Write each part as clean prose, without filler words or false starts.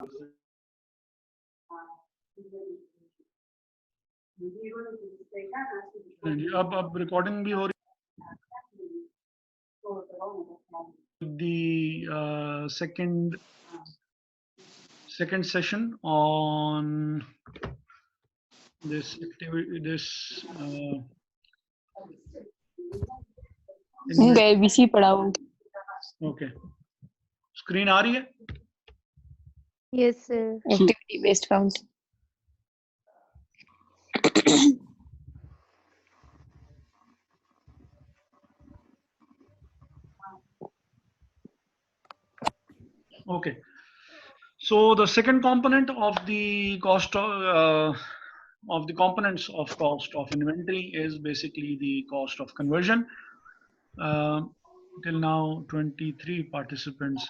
अब रिकॉर्डिंग भी हो रही the second session on this activity, ABC पढ़ाओ। okay, screen आ रही है? Yes sir. Activity based count। Okay, so the second component of the cost of the components of cost of inventory is basically the cost of conversion. Till now 23 participants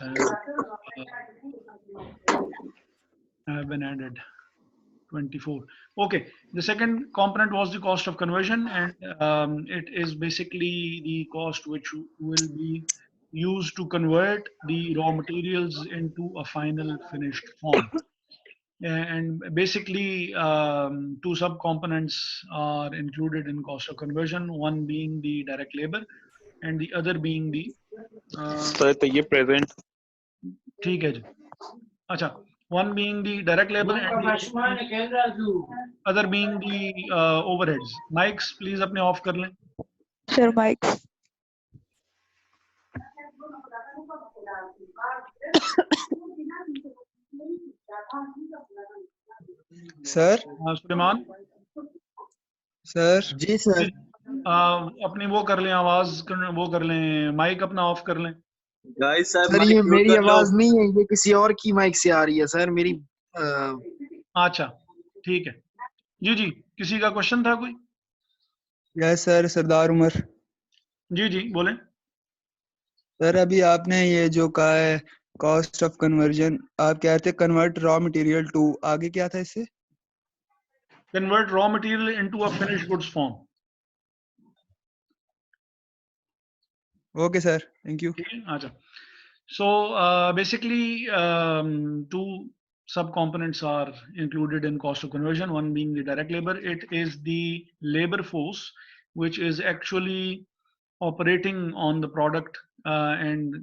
have been added. 24. Okay, the second component was the cost of conversion, and it is basically the cost which will be used to convert the raw materials into a final finished form. And basically two subcomponents are included in cost of conversion, one being the direct labor and the other being the sir तो ये present ठीक है जी, अच्छा, one being the direct labor and the other being the overheads. Mics please अपने off कर लें। Sir mics. Sir Suleman sir ji sir. अपनी वो कर लें, आवाज वो कर लें, माइक अपना ऑफ कर लें। गाइस सर सर ये मेरी आवाज नहीं है, ये किसी और की माइक से आ रही है सर मेरी। अच्छा ठीक है जी जी, किसी का क्वेश्चन था कोई? यस सर, सरदार उमर। जी जी बोलें। सर अभी आपने ये जो कहा है कॉस्ट ऑफ कन्वर्जन, आप कहते कन्वर्ट रॉ मटेरियल टू, आगे क्या था इससे? Convert raw material into a finished goods form. Okay sir, thank you. अच्छा, so basically two sub-components are included in cost of conversion, one being the direct labor. It is the labor force which is actually operating on the product and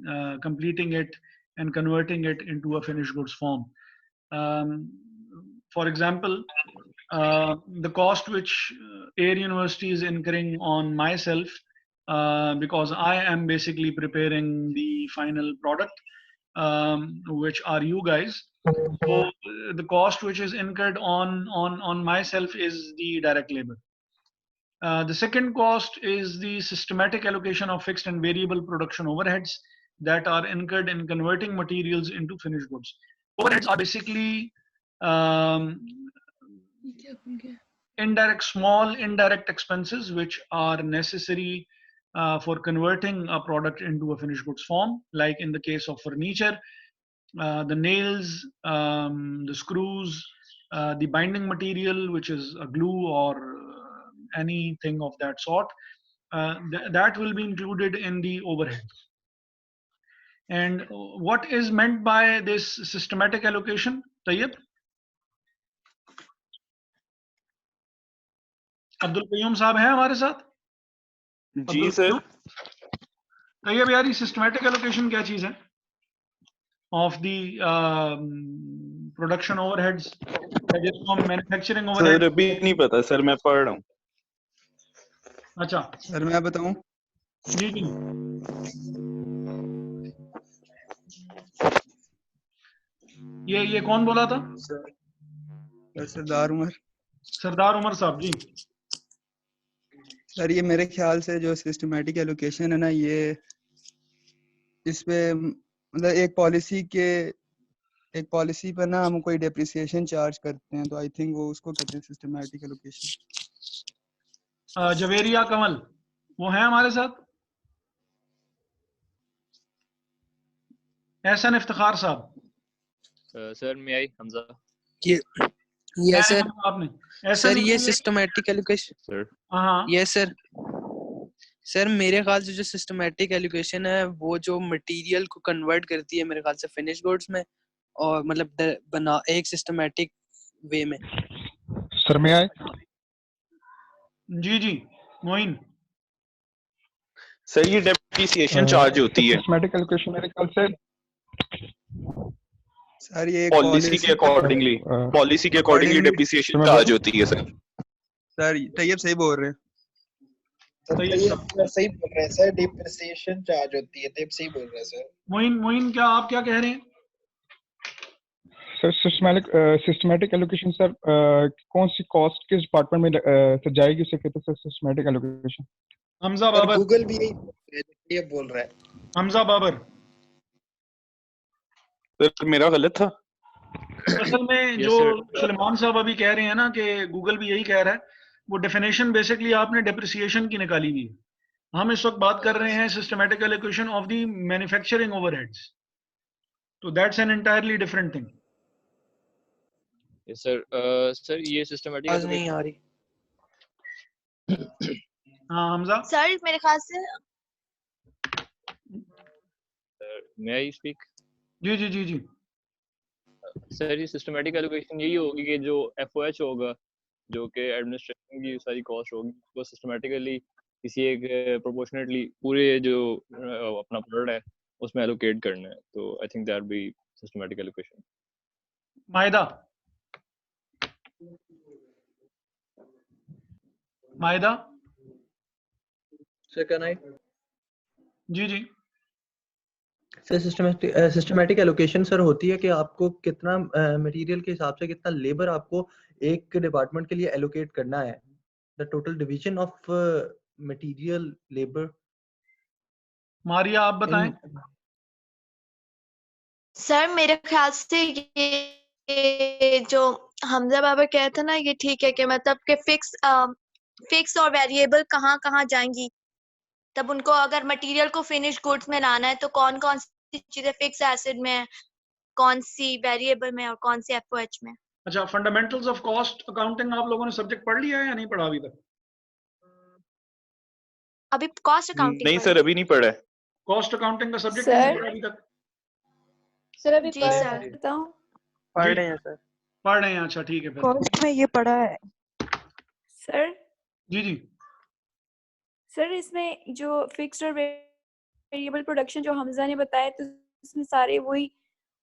completing it and converting it into a finished goods form. For example, the cost which Air University is incurring on myself because I am basically preparing the final product, which are you guys. So the cost which is incurred on myself is the direct labor. The second cost is the systematic allocation of fixed and variable production overheads that are incurred in converting materials into finished goods. Overheads are basically small indirect expenses which are necessary for converting a product into a finished goods form, like in the case of furniture, the nails, the screws, the binding material, which is a glue or anything of that sort, that will be included in the overhead. And what is meant by this systematic allocation, Tayyib? Abdul Qayyum साहब हैं हमारे साथ? जी sir. Tayyab यार, ये systematic allocation क्या चीज है of the production overheads, जिसको हम मैन्युफैक्चरिंग ओवरहेड? सर अभी नहीं पता सर, मैं पढ़ रहा हूँ। अच्छा सर मैं बताऊं? जी जी, ये कौन बोला था? सरदार उमर। सरदार उमर साहब जी। सर ये मेरे ख्याल से जो सिस्टमैटिक एलोकेशन है ना, ये इस पे मतलब एक पॉलिसी पर ना हम कोई डेप्रिसिएशन चार्ज करते हैं, तो आई थिंक वो उसको कहते हैं सिस्टमैटिक एलोकेशन। जवेरिया कमल वो हैं हमारे साथ? एहसन इफ्तिखार साहब? सर मैं आई हमजा। Yes sir. आपने सर ये सिस्टमैटिक एलोकेशन सर। हाँ यस सर। सर मेरे ख्याल से जो सिस्टमैटिक एलोकेशन है वो जो मटेरियल को कन्वर्ट करती है मेरे ख्याल से फिनिश गुड्स में, और मतलब बना एक सिस्टमैटिक वे में। सर मैं आए जी जी मोइन। सर ये डेप्रिसिएशन चार्ज होती है सिस्टमैटिक एलोकेशन मेरे ख्याल से सर ये पॉलिसी के अकॉर्डिंगली, पॉलिसी के अकॉर्डिंगली डेप्रिसिएशन चार्ज होती है सर। सर तैयब सही बोल रहे हैं। सर ये सही बोल रहे हैं सर, डिप्रिसिएशन चार्ज होती है, तब सही बोल रहे हैं सर। मोइन क्या आप क्या कह रहे हैं? सर सिस्टमैटिक एलोकेशन सर कौन सी कॉस्ट किस डिपार्टमेंट में सर जाएगी, उसे कहते हैं systematic allocation. Hamza Babar. Google भी ये बोल रहा है। हमजा बाबर। सर मेरा गलत था। असल में जो सलमान साहब अभी कह रहे हैं ना कि गूगल भी यही कह रहा है, वो डेफिनेशन बेसिकली आपने डेप्रिसिएशन की निकाली हुई है। हम इस वक्त बात कर रहे हैं systematic allocation of the manufacturing overheads, तो that's an entirely different thing. Yes sir. Sir ये सिस्टमैटिक आवाज नहीं आ रही। हाँ हमजा। सर मेरे ख्याल से मे आई स्पीक? जी जी जी जी। सर ये सिस्टमैटिक एलोकेशन यही होगी कि जो एफओएच होगा, जो कि एडमिनिस्ट्रेशन की सारी कॉस्ट होगी, वो सिस्टमैटिकली किसी एक प्रोपोर्शनेटली पूरे जो अपना प्रोडक्ट है उसमें एलोकेट करना है। तो I think that be systematic allocation. मायदा। मायदा। Sir can I? जी जी। सर सिस्टमैटिक एलोकेशन सर होती है कि आपको कितना मटेरियल के हिसाब से कितना लेबर आपको एक डिपार्टमेंट के लिए एलोकेट करना है, the total division of material labour. Maria आप बताएं। सर मेरे ख्याल से ये जो हमजा बाबा कहा था ना, ये ठीक है कि मतलब कि फिक्स और वेरिएबल कहाँ कहाँ जाएंगी। तब उनको अगर मटेरियल को फिनिश गुड्स में लाना है तो कौन कौन सी चीजें फिक्स एसिड में है, कौन सी वेरिएबल में और कौन सी एफओएच में। अच्छा, फंडामेंटल्स ऑफ कॉस्ट अकाउंटिंग आप लोगों ने सब्जेक्ट पढ़ लिया है या नहीं पढ़ा अभी तक? अभी कॉस्ट अकाउंटिंग नहीं सर, अभी नहीं पढ़ा है। कॉस्ट अकाउंटिंग का सब्जेक्ट सर? नहीं पढ़ा अभी तक? सर अभी जी पढ़ सर। बताऊं? पढ़ रहे हैं सर। पढ़ रहे हैं, अच्छा ठीक है फिर। कॉस्ट में ये पढ़ा है सर जी जी। सर इसमें जो फिक्स्ड और वेरिएबल प्रोडक्शन जो हमजा ने बताया, तो इसमें सारे वही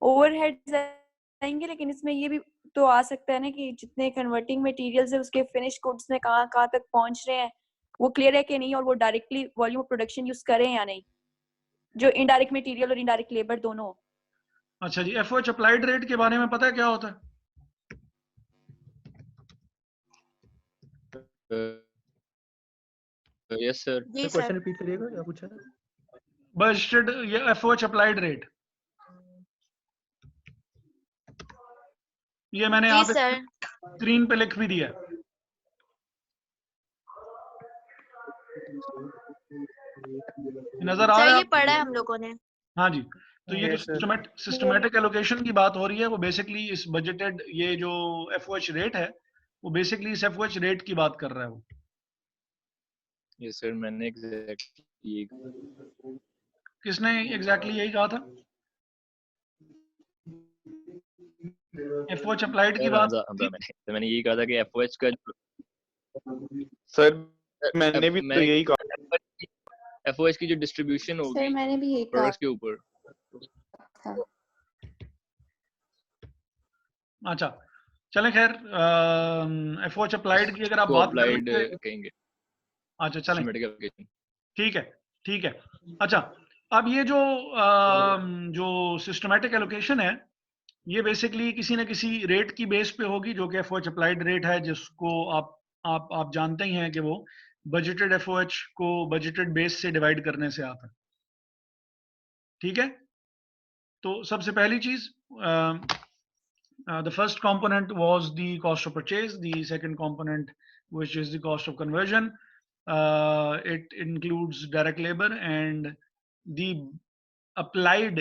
ओवरहेड्स आएंगे, लेकिन इसमें ये भी तो आ सकता है ना कि जितने कन्वर्टिंग मटेरियल्स है उसके फिनिश गुड्स में कहाँ कहाँ तक पहुंच रहे हैं, वो क्लियर है कि नहीं, और वो directly volume of production use करें या नहीं, जो इनडायरेक्ट मटेरियल और इनडायरेक्ट लेबर दोनों। अच्छा जी, एफओएच अप्लाइड रेट के बारे में पता है क्या होता है? Yes sir. जी क्वेश्चन सर। रिपीट करिएगा, क्या पूछा है? बजटेड ये एफओएच अप्लाइड रेट, ये मैंने जी यहाँ पे सर। स्क्रीन पे लिख भी दिया है। नजर आ सर रहा है ये आपको? पढ़ा है हम लोगों ने। हाँ जी। तो ये जो सिस्टमैटिक एलोकेशन की बात हो रही है, वो बेसिकली इस बजटेड ये जो एफओएच रेट है, वो बेसिकली इस एफओएच रेट की बात कर रहा है वो। यस सर, मैंने एग्जैक्टली किसने एग्जैक्टली यही कहा था? एफओएच अप्लाइड की बात थी? मैंने यही कहा था कि एफओएच का सर मैंने भी तो यही कहा। एफओएच की जो डिस्ट्रीब्यूशन होगी सर मैंने भी यही कहा प्रोडक्ट्स के ऊपर। अच्छा चलें, खैर एफओएच अप्लाइड की अगर आप बात कर रहे हैं कहेंगे। अच्छा चलें, ठीक है ठीक है। अच्छा, अब ये जो सिस्टमैटिक एलोकेशन है, ये बेसिकली किसी न किसी रेट की बेस पे होगी, जो कि एफओएच अप्लाइड रेट है, जिसको आप जानते ही हैं कि वो बजटेड एफओएच को बजटेड बेस से डिवाइड करने से आता है। ठीक है, तो सबसे पहली चीज, the first component was the cost of purchase. The second component, which is the cost of conversion, it includes direct labor and the applied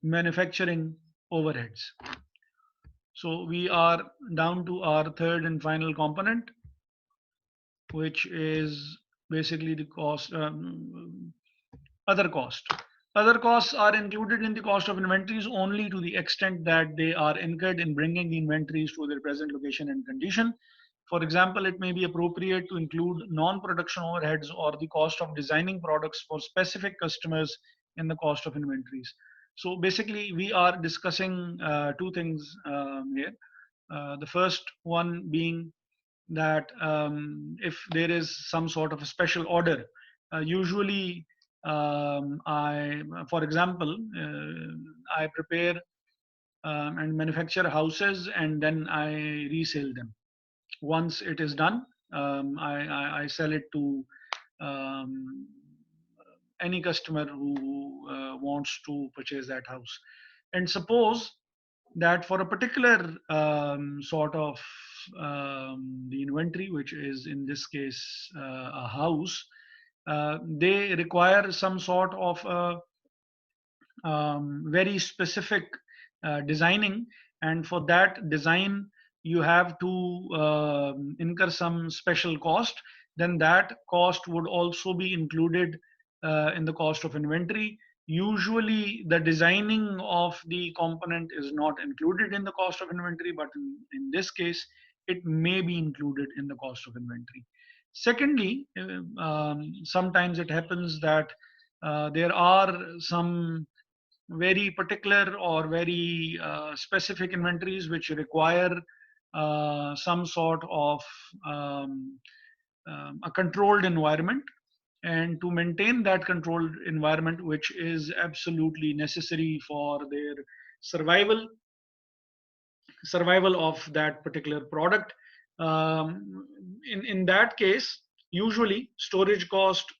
manufacturing overheads. So we are down to our third and final component, which is basically the cost, other cost. Other costs are included in the cost of inventories only to the extent that they are incurred in bringing the inventories to their present location and condition. For example, it may be appropriate to include non-production overheads or the cost of designing products for specific customers in the cost of inventories. So basically, we are discussing two things here. The first one being that if there is some sort of a special order, usually for example, I prepare and manufacture houses and then I resell them. Once it is done, I sell it to um, any customer who wants to purchase that house. And suppose that for a particular sort of the inventory, which is in this case a house, they require some sort of very specific designing, and for that design you have to incur some special cost. Then that cost would also be included in the cost of inventory. Usually the designing of the component is not included in the cost of inventory, but in this case it may be included in the cost of inventory. Secondly, sometimes it happens that there are some very particular or very specific inventories which require some sort of a controlled environment. And to maintain that controlled environment, which is absolutely necessary for their survival of that particular product, in that case, usually storage cost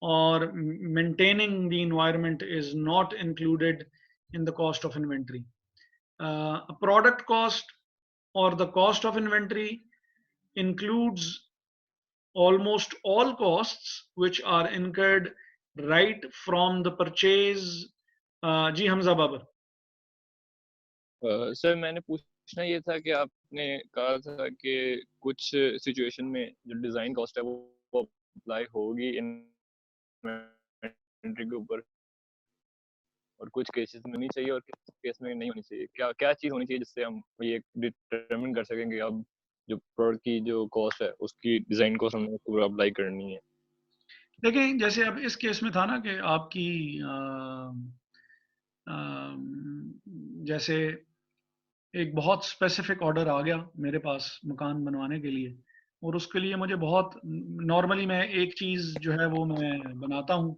or maintaining the environment is not included in the cost of inventory. A product cost or the cost of inventory includes almost all costs which are incurred right from the purchase. जी Hamza Babar. Sir मैंने पूछना ये था कि आपने कहा था कि कुछ सिचुएशन में जो डिजाइन कॉस्ट है वो अप्लाई होगी इन्वेंटरी के ऊपर और कुछ केसेस में नहीं चाहिए और किस केस में नहीं होनी चाहिए. क्या क्या चीज होनी चाहिए जिससे हम ये डिटरमिन कर सकेंगे अब जो प्रोडक्ट की जो कॉस्ट है उसकी डिजाइन कॉस्ट हमने पूरा अप्लाई करनी है. देखिए जैसे अब इस केस में था ना कि आपकी जैसे एक बहुत स्पेसिफिक ऑर्डर आ गया मेरे पास मकान बनवाने के लिए, और उसके लिए मुझे बहुत नॉर्मली मैं एक चीज़ जो है वो मैं बनाता हूँ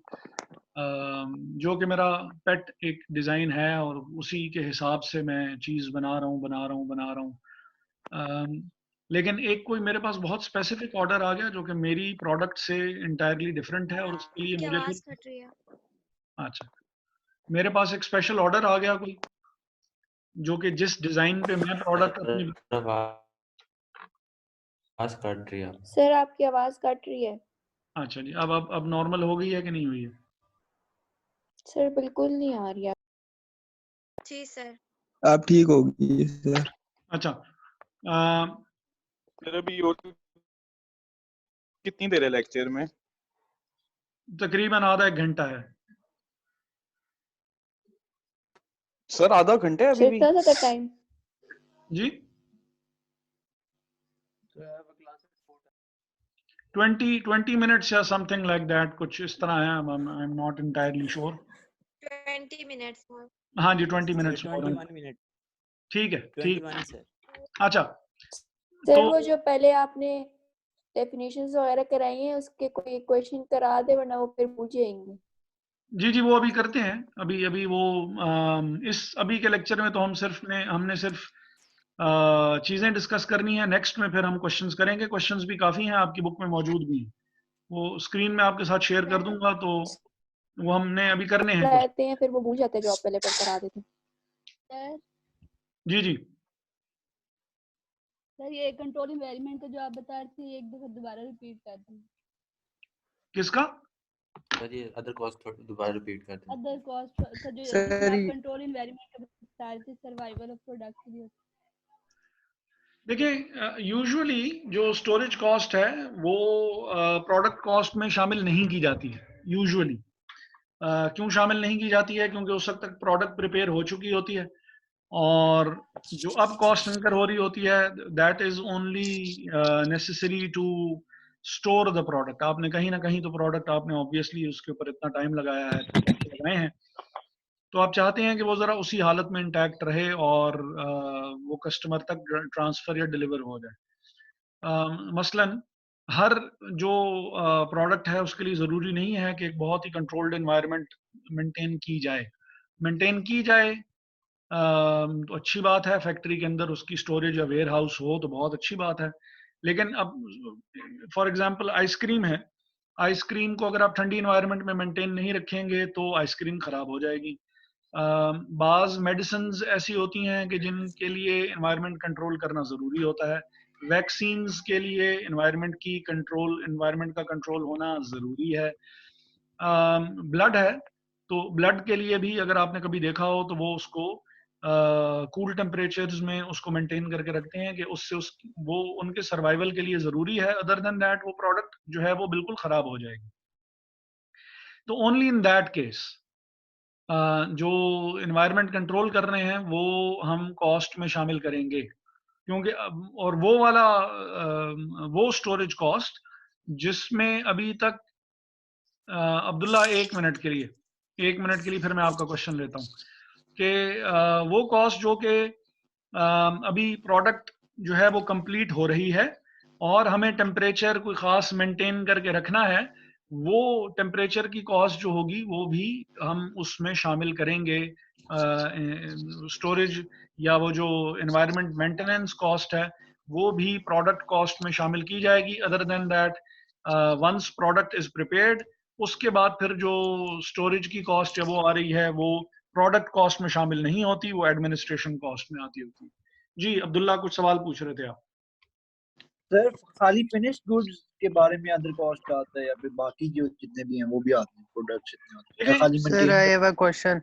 जो कि मेरा पेट एक डिज़ाइन है और उसी के हिसाब से मैं चीज़ बना रहा हूँ. लेकिन एक कोई मेरे पास बहुत स्पेसिफिक ऑर्डर आ गया जो कि मेरी प्रोडक्ट से इंटायरली डिफरेंट है और उसके लिए मुझे आवाज कट रही है. अच्छा, मेरे पास एक स्पेशल ऑर्डर आ गया कोई जो कि जिस डिजाइन पे मैं प्रोडक्ट अपनी आवाज कट रही है. सर आपकी आवाज कट रही है. अच्छा जी, अब नॉर्मल हो गई है कि नहीं हुई है? सर बिल्कुल नहीं आ रही है. जी सर. आप ठीक होगी सर. अच्छा, सर अभी और कितनी देर है लेक्चर में? तकरीबन आधा एक घंटा है. सर आधा घंटा है अभी भी? कितना था टाइम? जी 20 मिनट्स या समथिंग लाइक दैट, कुछ इस तरह है. I am not entirely sure. 20 minutes. हाँ जी 20 मिनट्स. 21 मिनट. ठीक है, ठीक. 21 सर. अच्छा सर वो जो पहले आपने डेफिनेशंस वगैरह कराई हैं उसके कोई क्वेश्चन करा दे वरना वो फिर पूछ जाएंगे. जी वो अभी करते हैं. अभी वो इस अभी के लेक्चर में तो हमने सिर्फ चीजें डिस्कस करनी है. नेक्स्ट में फिर हम क्वेश्चंस करेंगे. क्वेश्चंस भी काफी हैं, आपकी बुक में मौजूद भी हैं. वो स्क्रीन में आपके साथ शेयर कर दूंगा, तो वो हमने अभी करने हैं. रहते हैं फिर वो भूल जाते हैं जो आप पहले पर करा देते हैं. जी सर ये कंट्रोल एनवायरनमेंट का जो आप बता रहे थे एक दफा दोबारा रिपीट कर दें. किसका? सर ये अदर कॉस्ट दोबारा रिपीट कर दें. अदर कॉस्ट का जो आप कंट्रोल एनवायरनमेंट का बता रहे थे सर्वाइवल ऑफ प्रोडक्ट के लिए. देखिए यूजुअली जो स्टोरेज कॉस्ट है वो प्रोडक्ट कॉस्ट में शामिल नहीं की जाती है यूजुअली. क्यों शामिल नहीं की जाती है? क्योंकि उस वक्त तक प्रोडक्ट प्रिपेयर हो चुकी होती है, और जो अब कॉस्ट इंकर हो रही होती है that is only necessary to store the product. आपने कहीं ना कहीं तो प्रोडक्ट आपने ऑब्वियसली उसके ऊपर इतना टाइम लगाया है, लगाए हैं, तो आप चाहते हैं कि वो ज़रा उसी हालत में इंटैक्ट रहे और वो कस्टमर तक ट्रांसफ़र या डिलीवर हो जाए। मसलन हर जो प्रोडक्ट है उसके लिए ज़रूरी नहीं है कि एक बहुत ही कंट्रोल्ड एनवायरनमेंट मेंटेन की जाए। मेंटेन की जाए तो अच्छी बात है, फैक्ट्री के अंदर उसकी स्टोरेज या वेयर हाउस हो तो बहुत अच्छी बात है। लेकिन अब फॉर एग्जांपल आइसक्रीम है, आइसक्रीम को अगर आप ठंडी एनवायरनमेंट में मेंटेन नहीं रखेंगे तो आइसक्रीम खराब हो जाएगी। बाज़ मेडिसिन्स ऐसी होती हैं कि जिनके लिए एनवायरनमेंट कंट्रोल करना ज़रूरी होता है। वैक्सीन्स के लिए एनवायरनमेंट का कंट्रोल होना ज़रूरी है। ब्लड है, तो ब्लड के लिए भी अगर आपने कभी देखा हो तो वो उसको कूल टेम्परेचर्स में उसको मेंटेन करके रखते हैं कि उससे वो उनके सर्वाइवल के लिए ज़रूरी है। अदर देन दैट वो प्रोडक्ट जो है वो बिल्कुल ख़राब हो जाएगी। तो ओनली इन दैट केस जो एनवायरनमेंट कंट्रोल कर रहे हैं वो हम कॉस्ट में शामिल करेंगे, क्योंकि और वो वाला वो स्टोरेज कॉस्ट जिसमें अभी तक अब्दुल्ला एक मिनट के लिए फिर मैं आपका क्वेश्चन लेता हूँ कि वो कॉस्ट जो कि अभी प्रोडक्ट जो है वो कंप्लीट हो रही है और हमें टेम्परेचर कोई ख़ास मेंटेन करके रखना है, वो टेम्परेचर की कॉस्ट जो होगी वो भी हम उसमें शामिल करेंगे। स्टोरेज या वो जो एनवायरनमेंट मेंटेनेंस कॉस्ट है वो भी प्रोडक्ट कॉस्ट में शामिल की जाएगी। Other than that once product is prepared उसके बाद फिर जो स्टोरेज की कॉस्ट है वो आ रही है वो प्रोडक्ट कॉस्ट में शामिल नहीं होती, वो एडमिनिस्ट्रेशन कॉस्ट में आती होती है। जी अब्दुल्ला कुछ सवाल पूछ रहे थे आप। सर खाली फिनिश्ड गुड्स के बारे में अदर कॉस्ट आता है या फिर बाकी जो जितने भी हैं वो भी आते हैं, प्रोडक्ट्स जितने होते हैं, या खाली sir I have a question.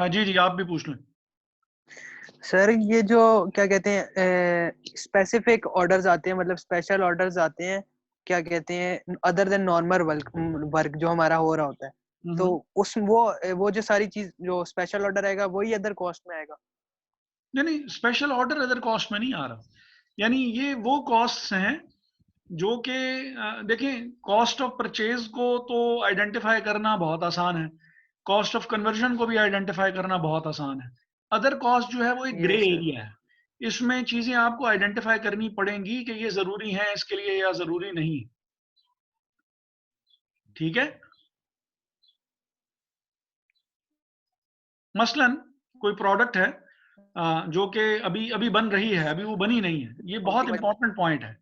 जी जी आप भी पूछ लें। सर ये जो क्या कहते हैं स्पेसिफिक ऑर्डर्स आते हैं, मतलब स्पेशल ऑर्डर्स आते हैं, क्या कहते हैं अदर देन नॉर्मल वर्क जो हमारा हो रहा होता है, तो उस वो जो सारी चीज जो स्पेशल ऑर्डर आएगा वही अदर कॉस्ट में आएगा? नहीं, स्पेशल ऑर्डर अदर कॉस्ट में नहीं आ रहा। यानी ये वो कॉस्ट्स हैं जो कि देखें, कॉस्ट ऑफ परचेज को तो आइडेंटिफाई करना बहुत आसान है, कॉस्ट ऑफ कन्वर्जन को भी आइडेंटिफाई करना बहुत आसान है। अदर कॉस्ट जो है वो एक ग्रे एरिया है, इसमें चीजें आपको आइडेंटिफाई करनी पड़ेंगी कि ये जरूरी है इसके लिए या जरूरी नहीं। ठीक है, मसलन कोई प्रोडक्ट है जो कि अभी अभी बन रही है, अभी वो बनी नहीं है। ये बहुत इंपॉर्टेंट पॉइंट है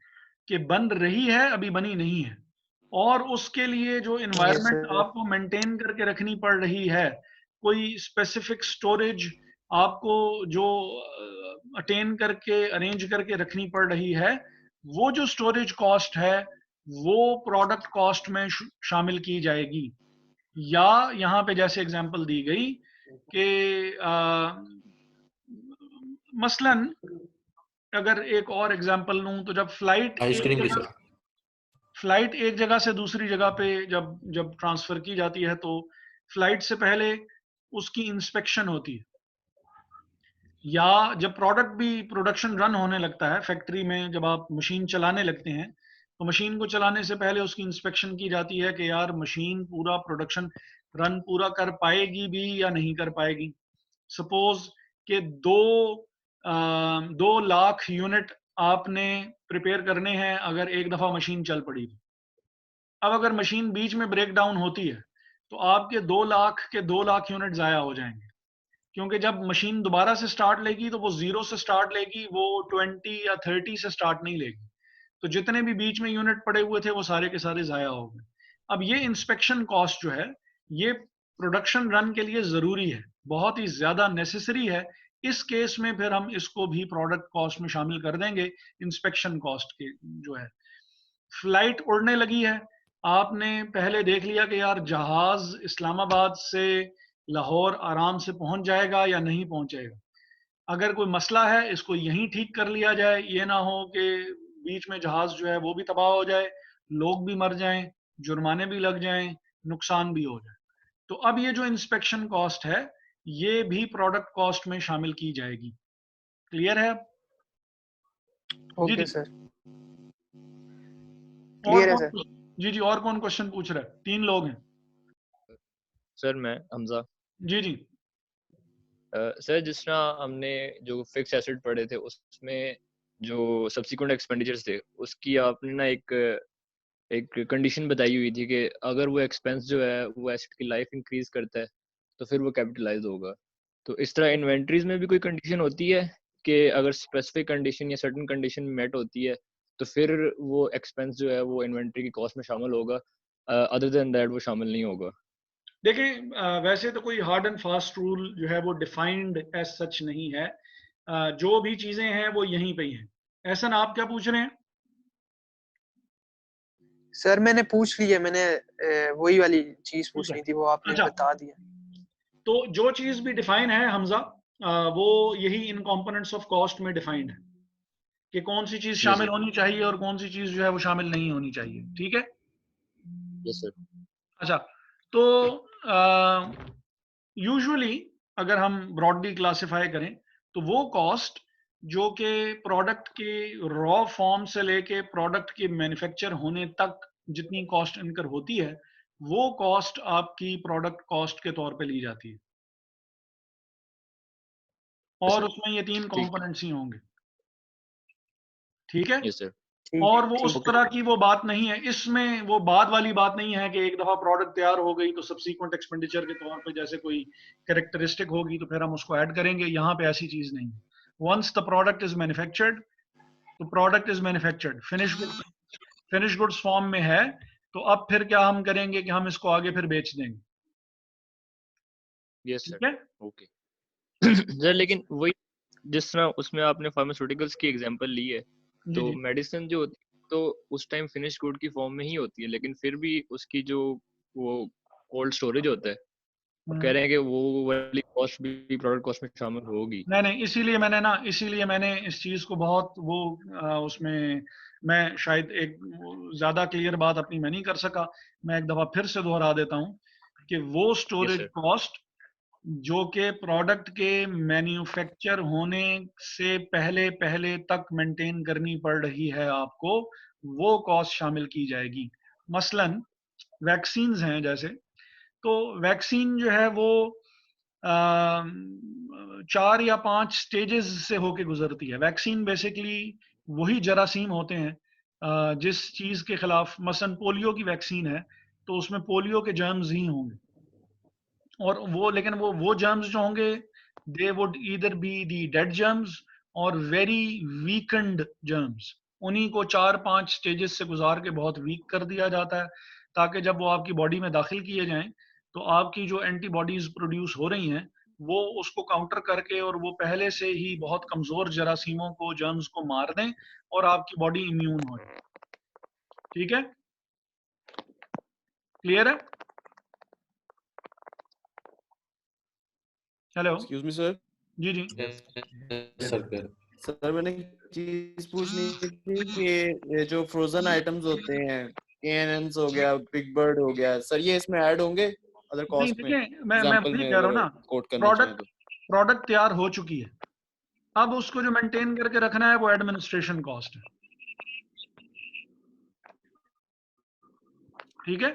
कि बन रही है अभी बनी नहीं है, और उसके लिए जो एनवायरनमेंट आपको मेंटेन करके रखनी पड़ रही है, कोई स्पेसिफिक स्टोरेज आपको जो अटेन करके अरेंज करके रखनी पड़ रही है, वो जो स्टोरेज कॉस्ट है वो प्रोडक्ट कॉस्ट में शामिल की जाएगी। या यहाँ पे जैसे एग्जांपल दी गई कि मसलन अगर एक और एग्जांपल लूं तो जब फ्लाइट एक जगह से दूसरी जगह पे जब ट्रांसफर की जाती है तो फ्लाइट से पहले उसकी इंस्पेक्शन होती है, या जब प्रोडक्ट भी प्रोडक्शन रन होने लगता है फैक्ट्री में, जब आप मशीन चलाने लगते हैं तो मशीन को चलाने से पहले उसकी इंस्पेक्शन की जाती है कि यार मशीन पूरा प्रोडक्शन रन पूरा कर पाएगी भी या नहीं कर पाएगी। सपोज कि 2 लाख यूनिट आपने प्रिपेयर करने हैं अगर एक दफा मशीन चल पड़ी। अब अगर मशीन बीच में ब्रेक डाउन होती है तो आपके 2 लाख यूनिट जाया हो जाएंगे, क्योंकि जब मशीन दोबारा से स्टार्ट लेगी तो वो 0 से स्टार्ट लेगी, वो 20 या 30 से स्टार्ट नहीं लेगी। तो जितने भी बीच में यूनिट पड़े हुए थे वो सारे के सारे जाया हो गए। अब ये इंस्पेक्शन कॉस्ट जो है ये प्रोडक्शन रन के लिए जरूरी है, बहुत ही ज्यादा नेसेसरी है। इस केस में फिर हम इसको भी प्रोडक्ट कॉस्ट में शामिल कर देंगे, इंस्पेक्शन कॉस्ट के जो है। फ्लाइट उड़ने लगी है, आपने पहले देख लिया कि यार जहाज इस्लामाबाद से लाहौर आराम से पहुंच जाएगा या नहीं पहुंचेगा। अगर कोई मसला है इसको यहीं ठीक कर लिया जाए, ये ना हो कि बीच में जहाज जो है वो भी तबाह हो जाए, लोग भी मर जाएं, जुर्माने भी लग जाएं, नुकसान भी हो जाए। तो अब ये जो इंस्पेक्शन कॉस्ट है ये भी प्रोडक्ट कॉस्ट में शामिल की जाएगी। क्लियर है? जी ओके जी। सर, और क्लियर है कौन? सर। जी जी, और कौन क्वेश्चन पूछ रहा है? 3 लोग हैं। सर मैं हमजा। जी जी। सर जिस तरह हमने जो फिक्स एसेट पढ़े थे उसमें जो सब्सिक्वेंट एक्सपेंडिचर्स थे उसकी आपने ना एक कंडीशन बताई हुई थी कि अगर वो एक्सपेंस जो है वो एसेट की लाइफ इंक्रीज करता है तो फिर वो कैपिटलाइज होगा। तो इस तरह इन्वेंटरीज में भी कोई कंडीशन होती है कि अगर स्पेसिफिक कंडीशन या सर्टेन कंडीशन मेट होती है तो फिर वो एक्सपेंस जो है वो इन्वेंटरी की कॉस्ट में शामिल होगा, अदर देन दैट वो शामिल नहीं होगा? देखिए वैसे तो कोई हार्ड एंड फास्ट रूल जो है वो डिफाइंड एज सच नहीं है। जो भी चीजें हैं वो यहीं पे ही हैं। ऐसा ना, आप क्या पूछ रहे हैं? सर मैंने पूछ लिया, मैंने वही वाली चीज ठीक पूछनी है। थी, वो आपने अच्छा, बता दिया। तो जो चीज भी डिफाइन है हमजा, वो यही इन कंपोनेंट्स ऑफ कॉस्ट में डिफाइंड है कि कौन सी चीज जी शामिल सर। होनी चाहिए और कौन सी चीज जो है वो शामिल नहीं होनी चाहिए। ठीक है। Yes sir. अच्छा, तो यूजुअली अगर हम ब्रॉडली क्लासिफाई करें तो वो कॉस्ट जो कि प्रोडक्ट के रॉ फॉर्म से लेके प्रोडक्ट के मैन्युफैक्चर होने तक जितनी कॉस्ट इनकर होती है वो कॉस्ट आपकी प्रोडक्ट कॉस्ट के तौर पे ली जाती है, यस और सर। उसमें ये 3 ठीक। कंपोनेंट्स ही होंगे। ठीक है। Yes sir. और वो उस ओके। तरह की वो बात नहीं है, इसमें वो बाद वाली बात नहीं है कि एक दफा प्रोडक्ट तैयार हो गई तो सब्सीक्वेंट एक्सपेंडिचर के तौर पे जैसे कोई कैरेक्टरिस्टिक होगी तो फिर हम उसको ऐड करेंगे। यहाँ पे ऐसी चीज नहीं है। Once the product is manufactured, तो product is manufactured, finish goods form में है, तो अब फिर क्या हम करेंगे कि हम इसको आगे फिर बेच देंगे। यस ठीक सर। है। ओके। सर लेकिन वही जिस तरह उसमें आपने फार्मास्यूटिकल्स की एग्जांपल ली है जी तो जी। मेडिसिन जो होती है तो उस टाइम फिनिश गुड की फॉर्म में ही होती है, लेकिन फिर भी उसकी जो वो कोल्ड स्टोरेज होता है आप कह रहे हैं कि वो वाली कॉस्ट भी प्रोडक्ट कॉस्ट में शामिल होगी? नहीं नहीं, इसीलिए मैंने इस चीज को बहुत वो उसमें मैं शायद एक ज्यादा क्लियर बात अपनी मैं नहीं कर सका। मैं एक दफा फिर से दोहरा देता हूं कि वो यस स्टोरेज सर। कॉस्ट जो कि प्रोडक्ट के मैन्युफैक्चर होने से पहले पहले तक मेंटेन करनी पड़ रही है आपको, वो कॉस्ट शामिल की जाएगी। मसलन वैक्सीन्स हैं जैसे, तो वैक्सीन जो है वो 4 या 5 स्टेजेस से होके गुजरती है। वैक्सीन बेसिकली वही जरासीम होते हैं जिस चीज के खिलाफ, मसलन पोलियो की वैक्सीन है तो उसमें पोलियो के जर्म्स ही होंगे, और वो लेकिन वो जर्म्स जो होंगे they would either be the dead germs और वेरी वीकेंड जर्म्स। उन्हीं को 4-5 स्टेजेस से गुजार के बहुत वीक कर दिया जाता है ताकि जब वो आपकी बॉडी में दाखिल किए जाएं तो आपकी जो एंटीबॉडीज प्रोड्यूस हो रही हैं वो उसको काउंटर करके और वो पहले से ही बहुत कमजोर जरासीमों को, जर्म्स को मार दें और आपकी बॉडी इम्यून हो जाए। ठीक है। क्लियर है? हेलो। Excuse me sir. जी जी। सर मैंने एक चीज पूछनी थी कि ये जो फ्रोजन आइटम्स होते हैं, KNNs हो गया, बिग बर्ड हो गया, सर ये इसमें ऐड होंगे अदर नहीं कॉस्ट में? देखिए, मैं एग्जांपल वही में कह रहा हूँ अगर ना, कोट करना चाहें प्रोडक्ट तो। प्रोडक्ट तैयार हो चुकी है, अब उसको जो मेंटेन करके रखना है वो एडमिनिस्ट्रेशन कॉस्ट है। ठीक है।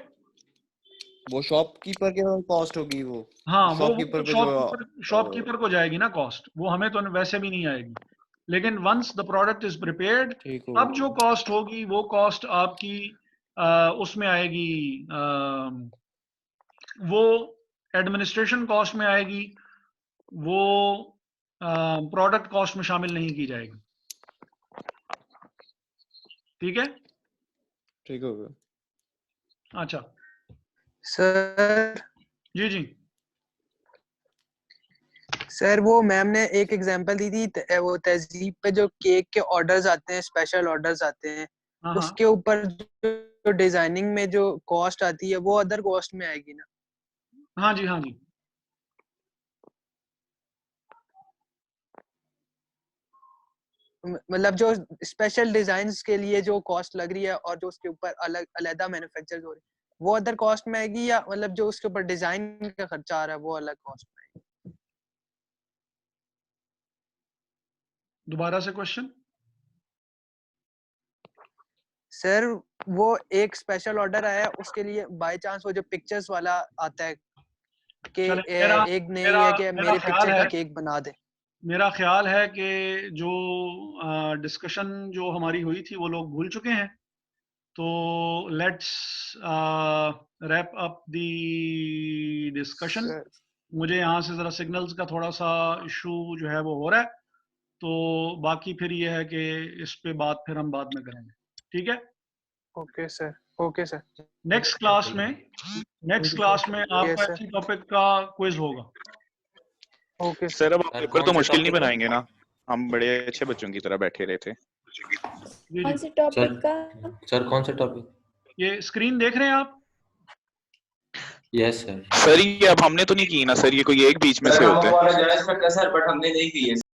वो शॉपकीपर के कॉस्ट होगी वो? हाँ, वो शॉपकीपर पे जो शॉपकीपर को जाएगी ना कॉस्ट, वो हमें तो वैसे भी नहीं आएगी। लेकिन once the product is prepared, ठीक अब होगा। जो कॉस्ट होगी वो कॉस्ट आपकी उसमें आएगी, वो एडमिनिस्ट्रेशन कॉस्ट में आएगी, वो प्रोडक्ट कॉस्ट में शामिल नहीं की जाएगी। ठीक है। ठीक होगा। अच्छा सर जी जी। सर वो मैम ने एक एग्जांपल दी थी, वो तहजीब पे जो केक के ऑर्डर्स आते हैं, स्पेशल ऑर्डर्स आते हैं, हाँ हाँ। उसके ऊपर जो डिजाइनिंग में जो कॉस्ट आती है वो अदर कॉस्ट में आएगी ना? हाँ जी हाँ जी। मतलब जो स्पेशल डिजाइन्स के लिए जो कॉस्ट लग रही है और जो उसके ऊपर अलग अलग मैन्युफैक्चर हो रही है, वो अदर कॉस्ट में आएगी या मतलब जो उसके ऊपर डिजाइन का खर्चा आ रहा है वो अलग कॉस्ट में आएगी? दोबारा से क्वेश्चन। सर वो एक स्पेशल ऑर्डर आया उसके लिए बाय चांस वो जो पिक्चर्स वाला आता है कि एक नहीं है कि मेरे पिक्चर का केक बना दे। मेरा ख्याल है कि जो डिस्कशन जो हमारी हुई थी वो लोग भूल चुके हैं, तो let's wrap up the discussion. मुझे यहाँ से ज़रा सिग्नल्स का थोड़ा सा इशू जो है वो हो रहा है, तो बाकी फिर ये है कि इस पे बात फिर हम बाद में करेंगे, ठीक है? Okay sir, okay sir. Next class में आपका इसी टॉपिक का क्विज होगा। ओके सर, अब पेपर तो मुश्किल नहीं बनाएंगे ना, हम बड़े अच्छे बच्चों की तरह बैठे रहे थे। कौन से टॉपिक का? सर कौन सा टॉपिक? ये स्क्रीन देख रहे हैं आप? Yes sir. सर ये अब हमने तो नहीं की ना सर, ये कोई एक बीच में से होते हैं। सर बट हमने नहीं की है।